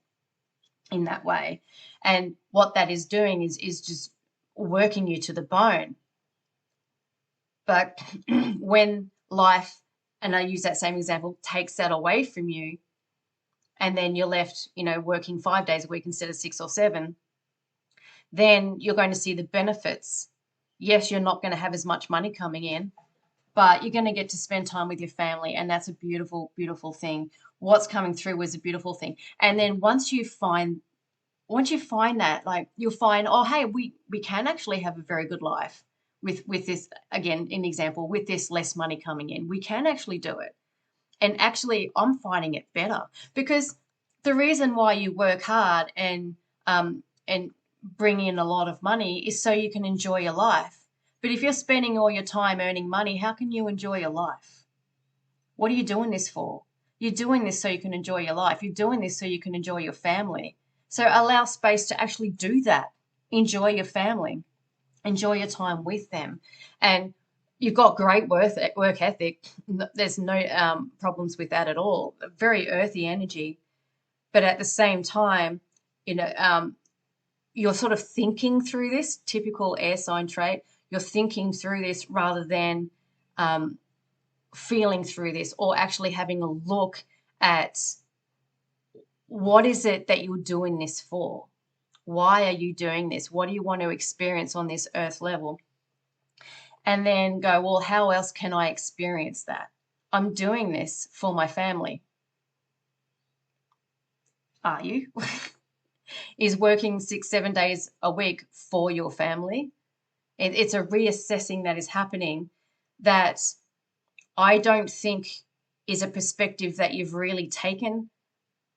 in that way. And what that is doing is just working you to the bone. But when life, and I use that same example, takes that away from you, and then you're left, working 5 days a week instead of 6 or 7, then you're going to see the benefits. Yes, you're not going to have as much money coming in, but you're going to get to spend time with your family, and that's a beautiful, beautiful thing. What's coming through is a beautiful thing. And then once you find that, like, you'll find, oh, hey, we can actually have a very good life with this, again, an example, with this less money coming in. We can actually do it. And actually, I'm finding it better, because the reason why you work hard and bring in a lot of money is so you can enjoy your life. But if you're spending all your time earning money, how can you enjoy your life? What are you doing this for? You're doing this so you can enjoy your life. You're doing this so you can enjoy your family. So allow space to actually do that. Enjoy your family. Enjoy your time with them. And you've got great work ethic. There's no problems with that at all. Very earthy energy. But at the same time, you're sort of thinking through this, typical air sign trait. You're thinking through this rather than feeling through this, or actually having a look at what is it that you're doing this for? Why are you doing this? What do you want to experience on this earth level? And then go, well, how else can I experience that? I'm doing this for my family. Are you? Is working 6-7 days a week for your family? It's a reassessing that is happening that I don't think is a perspective that you've really taken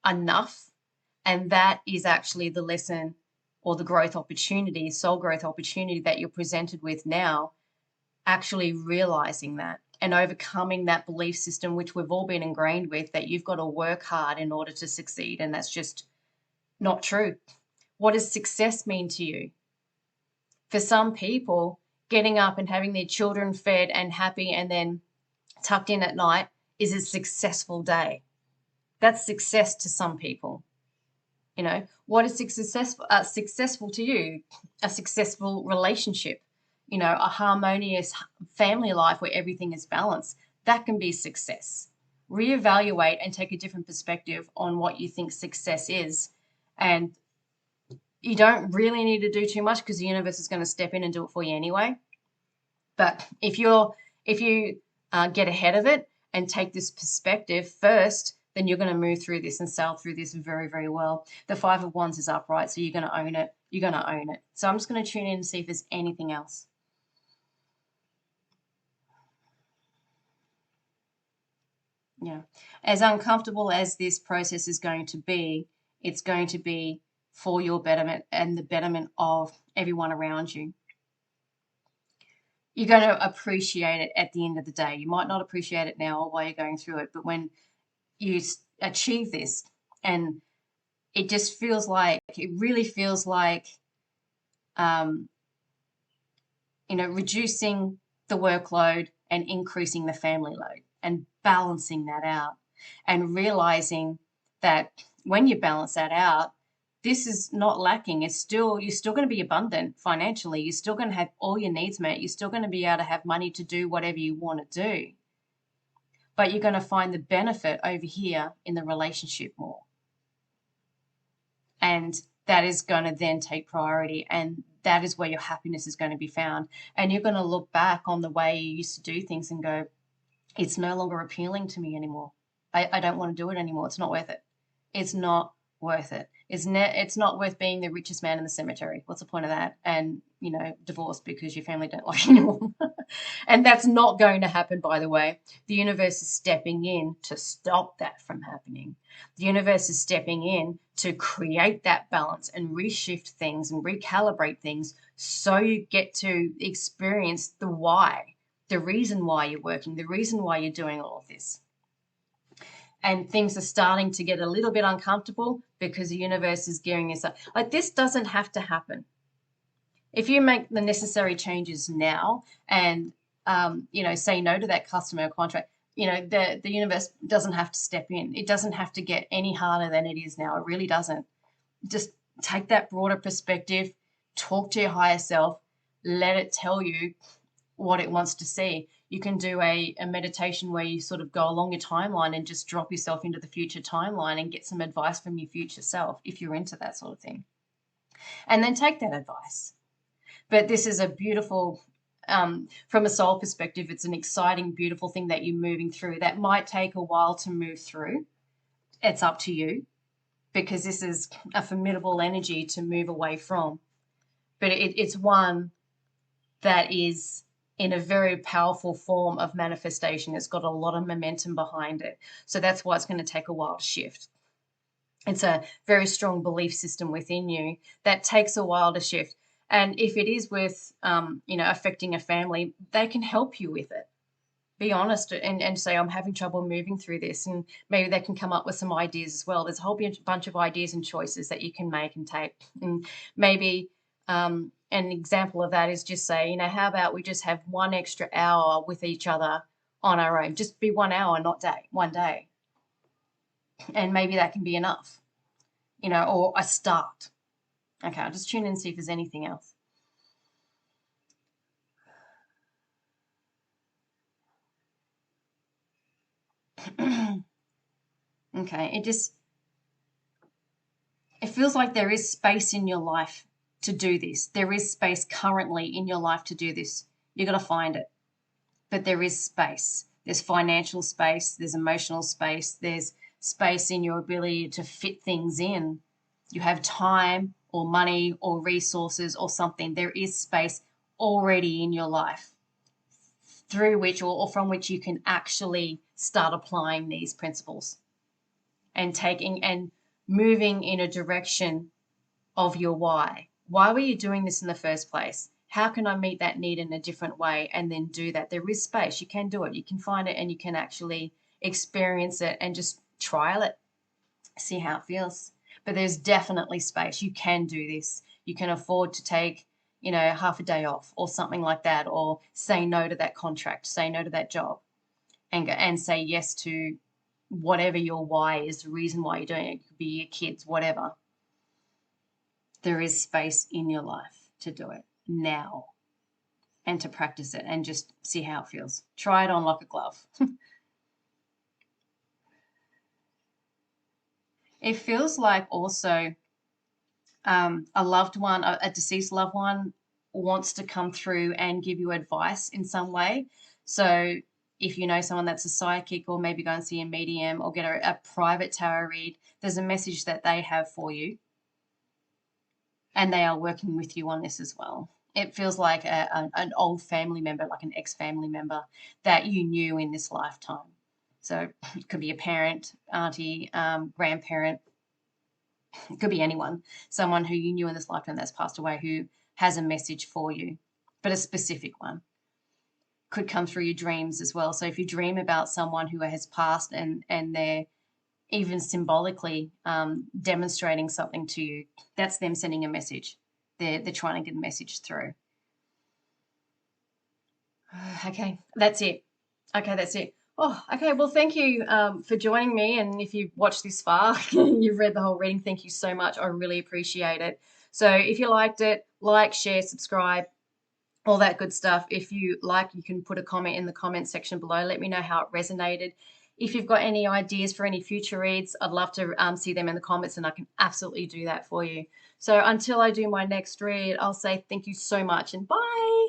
enough. And that is actually the lesson, or the growth opportunity, soul growth opportunity that you're presented with now, actually realizing that and overcoming that belief system, which we've all been ingrained with, that you've got to work hard in order to succeed. And that's just not true. What does success mean to you? For some people, getting up and having their children fed and happy and then tucked in at night is a successful day. That's success to some people. What is successful to you? A successful relationship, a harmonious family life where everything is balanced. That can be success. Reevaluate and take a different perspective on what you think success is. And you don't really need to do too much, because the universe is going to step in and do it for you anyway. But if you get ahead of it and take this perspective first, then you're going to move through this and sail through this very, very well. The 5 of Wands is upright, so you're going to own it. You're going to own it. So I'm just going to tune in and see if there's anything else. Yeah. As uncomfortable as this process is going to be, it's going to be for your betterment and the betterment of everyone around you. You're going to appreciate it at the end of the day. You might not appreciate it now or while you're going through it, but when you achieve this, and it just feels like, it really feels like, reducing the workload and increasing the family load and balancing that out, and realizing that when you balance that out, this is not lacking. You're still going to be abundant financially. You're still going to have all your needs met. You're still going to be able to have money to do whatever you want to do. But you're going to find the benefit over here in the relationship more. And that is going to then take priority. And that is where your happiness is going to be found. And you're going to look back on the way you used to do things and go, it's no longer appealing to me anymore. I don't want to do it anymore. It's not worth it. It's not worth it. It's not worth being the richest man in the cemetery. What's the point of that? And, you know, divorced because your family don't like you anymore. And that's not going to happen, by the way. The universe is stepping in to stop that from happening. The universe is stepping in to create that balance and reshift things and recalibrate things so you get to experience the why, the reason why you're working, the reason why you're doing all of this. And things are starting to get a little bit uncomfortable because the universe is gearing this up. Like, this doesn't have to happen. If you make the necessary changes now and, you know, say no to that customer contract, you know, the universe doesn't have to step in. It doesn't have to get any harder than it is now. It really doesn't. Just take that broader perspective, talk to your higher self, let it tell you what it wants to see. You can do a meditation where you sort of go along your timeline and just drop yourself into the future timeline and get some advice from your future self if you're into that sort of thing. And then take that advice. But this is a beautiful, from a soul perspective, it's an exciting, beautiful thing that you're moving through that might take a while to move through. It's up to you, because this is a formidable energy to move away from. But it's one that is in a very powerful form of manifestation. It's got a lot of momentum behind it. So that's why it's going to take a while to shift. It's a very strong belief system within you that takes a while to shift. And if it is with, you know, affecting a family, they can help you with it. Be honest and say, I'm having trouble moving through this. And maybe they can come up with some ideas as well. There's a whole bunch of ideas and choices that you can make and take. And maybe an example of that is just say, you know, how about we just have 1 extra hour with each other on our own? Just be 1 hour, not one day. And maybe that can be enough, you know, or a start. Okay, I'll just tune in and see if there's anything else. Okay, it feels like there is space in your life to do this. There is space currently in your life to do this. You've got to find it. But there is space. There's financial space, there's emotional space, there's space in your ability to fit things in. You have time or money or resources or something. There is space already in your life through which or from which you can actually start applying these principles and taking and moving in a direction of your why. Why were you doing this in the first place? How can I meet that need in a different way and then do that? There is space. You can do it. You can find it and you can actually experience it and just trial it, see how it feels. But there's definitely space. You can do this. You can afford to take, you know, half a day off or something like that, or say no to that contract, say no to that job, and say yes to whatever your why is, the reason why you're doing it. It could be your kids, whatever. There is space in your life to do it now and to practice it and just see how it feels. Try it on like a glove. It feels like also a loved one, a deceased loved one, wants to come through and give you advice in some way. So if you know someone that's a psychic, or maybe go and see a medium or get a private tarot read, there's a message that they have for you. And they are working with you on this as well. It feels like an old family member, like an ex-family member that you knew in this lifetime. So it could be a parent, auntie, grandparent. It could be anyone, someone who you knew in this lifetime that's passed away who has a message for you, but a specific one. Could come through your dreams as well. So if you dream about someone who has passed and they're even symbolically demonstrating something to you, that's them sending a message. They're trying to get a message through. Okay, that's it. Okay, that's it. Oh, okay. Well, thank you for joining me. And if you've watched this far, you've read the whole reading, thank you so much. I really appreciate it. So if you liked it, like, share, subscribe, all that good stuff. If you like, you can put a comment in the comment section below. Let me know how it resonated. If you've got any ideas for any future reads, I'd love to see them in the comments, and I can absolutely do that for you. So until I do my next read, I'll say thank you so much and bye.